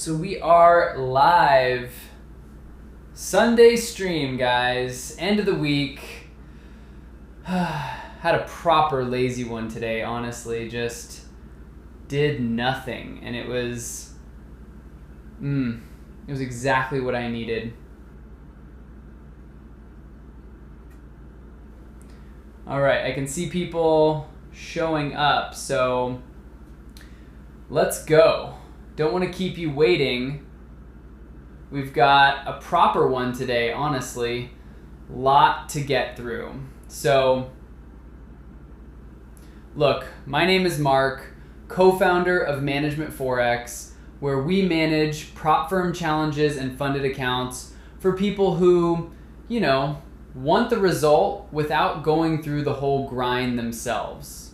So we are live. Sunday stream, guys. End of the week. Had a proper lazy one today, honestly. Just did nothing. And it was exactly what I needed. Alright, I can see people showing up, so let's go. Don't want to keep you waiting. We've got a proper one today, honestly. Lot to get through. So, look, my name is Mark, co-founder of Management Forex, where we manage prop firm challenges and funded accounts for people who, want the result without going through the whole grind themselves.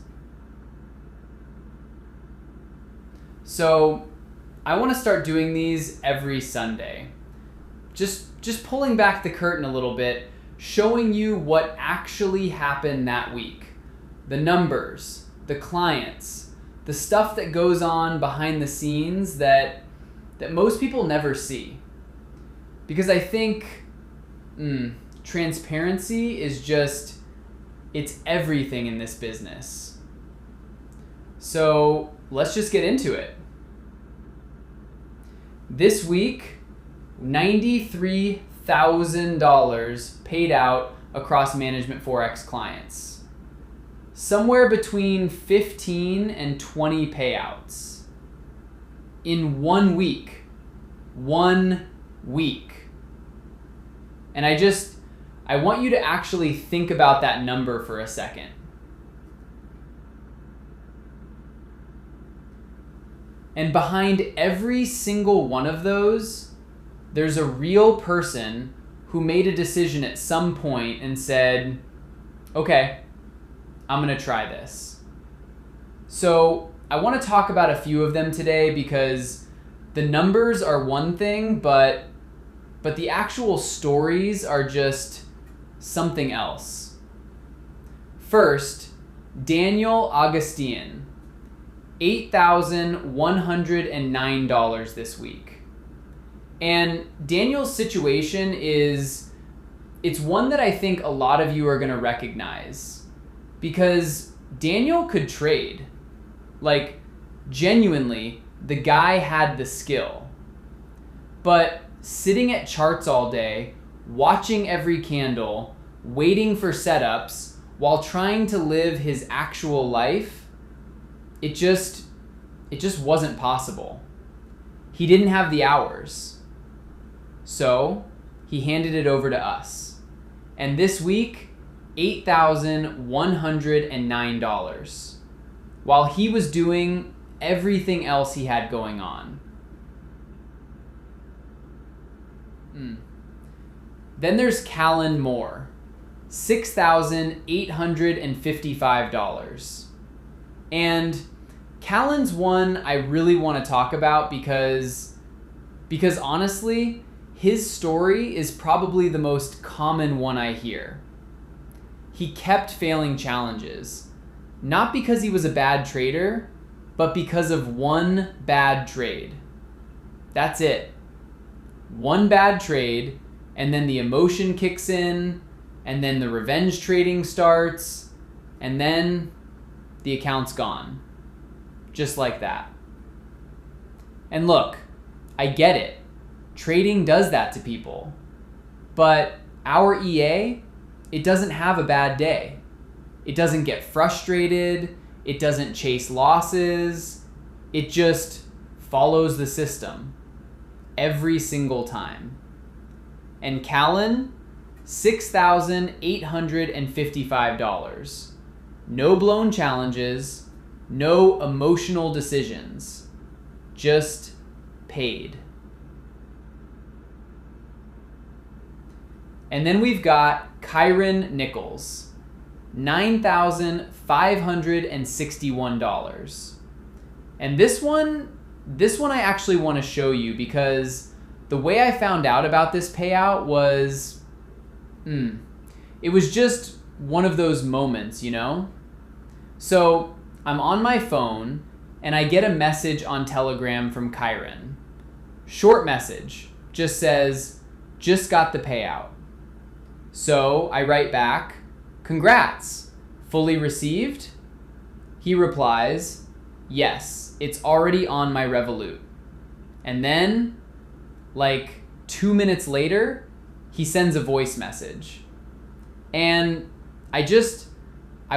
So, I want to start doing these every Sunday. Just pulling back the curtain a little bit, showing you what actually happened that week. The numbers, the clients, the stuff that goes on behind the scenes that most people never see. Because I think transparency is it's everything in this business. So let's just get into it. This week, $93,000 paid out across Management Forex clients. Somewhere between 15 and 20 payouts. In 1 week. 1 week. And I want you to actually think about that number for a second. And behind every single one of those, there's a real person who made a decision at some point and said, okay, I'm gonna try this. So I wanna talk about a few of them today because the numbers are one thing, but the actual stories are just something else. First, Daniel Augustine. $8,109 this week. And Daniel's situation it's one that I think a lot of you are going to recognize because Daniel could trade. Like, genuinely, the guy had the skill. But sitting at charts all day, watching every candle, waiting for setups, while trying to live his actual life, it just wasn't possible. He didn't have the hours. So he handed it over to us. And this week, $8,109. While he was doing everything else he had going on. Then there's Callan Moore. $6,855. And Callan's one I really want to talk about because honestly, his story is probably the most common one I hear. He kept failing challenges, not because he was a bad trader, but because of one bad trade. That's it. One bad trade, and then the emotion kicks in, and then the revenge trading starts, and then the account's gone. Just like that. And look, I get it. Trading does that to people. But our EA, it doesn't have a bad day. It doesn't get frustrated. It doesn't chase losses. It just follows the system. Every single time. And Callan, $6,855. No blown challenges, no emotional decisions, just paid. And then we've got Kyron Nichols, $9,561. And this one I actually want to show you because the way I found out about this payout was, it was just one of those moments, So I'm on my phone and I get a message on Telegram from Kyron. Short message, just says, just got the payout. So I write back, congrats, fully received? He replies, yes, it's already on my Revolut. And then, like 2 minutes later, he sends a voice message. And I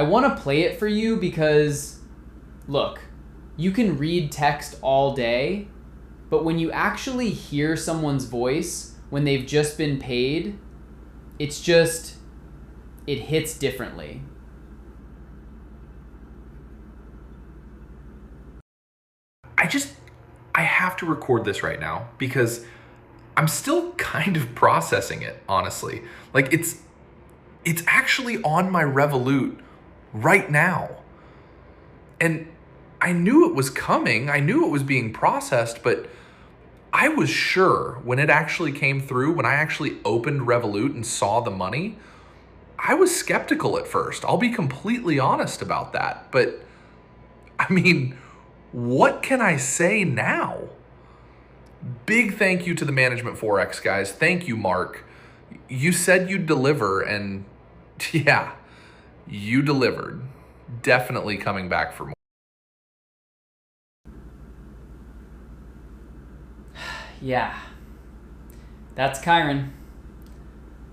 want to play it for you because, look, you can read text all day, but when you actually hear someone's voice when they've just been paid, it hits differently. I have to record this right now because I'm still kind of processing it, honestly. Like it's actually on my Revolut right now. And I knew it was coming. I knew it was being processed, but I was sure when it actually came through, when I actually opened Revolut and saw the money, I was skeptical at first. I'll be completely honest about that. But I mean, what can I say now? Big thank you to the Management Forex guys. Thank you, Mark. You said you'd deliver, and yeah, you delivered. Definitely coming back for more. Yeah, that's Kyron.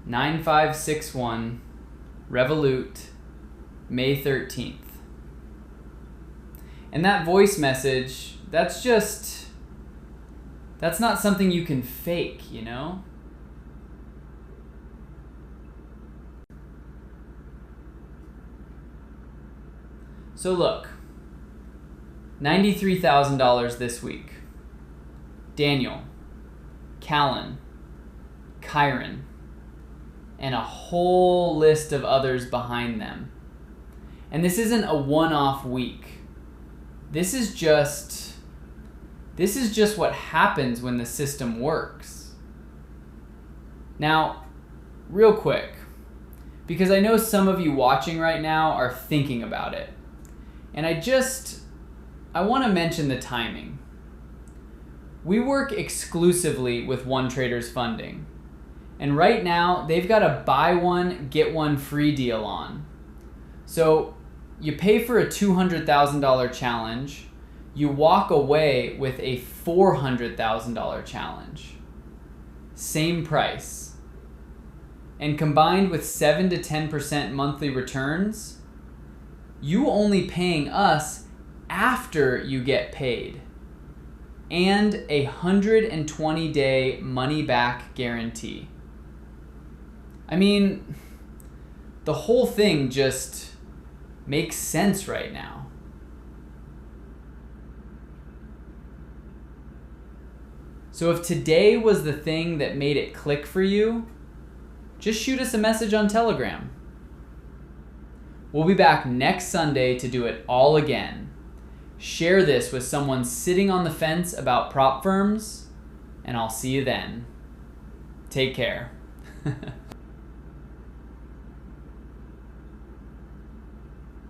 9561, Revolut, May 13th. And that voice message, that's not something you can fake, you know? So look, $93,000 this week. Daniel, Callan, Kyron, and a whole list of others behind them. And this isn't a one-off week. This is just what happens when the system works. Now, real quick, because I know some of you watching right now are thinking about it. And I want to mention the timing. We work exclusively with One Trader's funding. And right now, they've got a buy one, get one free deal on. So you pay for a $200,000 challenge, you walk away with a $400,000 challenge. Same price. And combined with 7 to 10% monthly returns, you only paying us after you get paid. And a 120-day money-back guarantee. I mean, the whole thing just makes sense right now. So if today was the thing that made it click for you, just shoot us a message on Telegram. We'll be back next Sunday to do it all again. Share this with someone sitting on the fence about prop firms, and I'll see you then. Take care.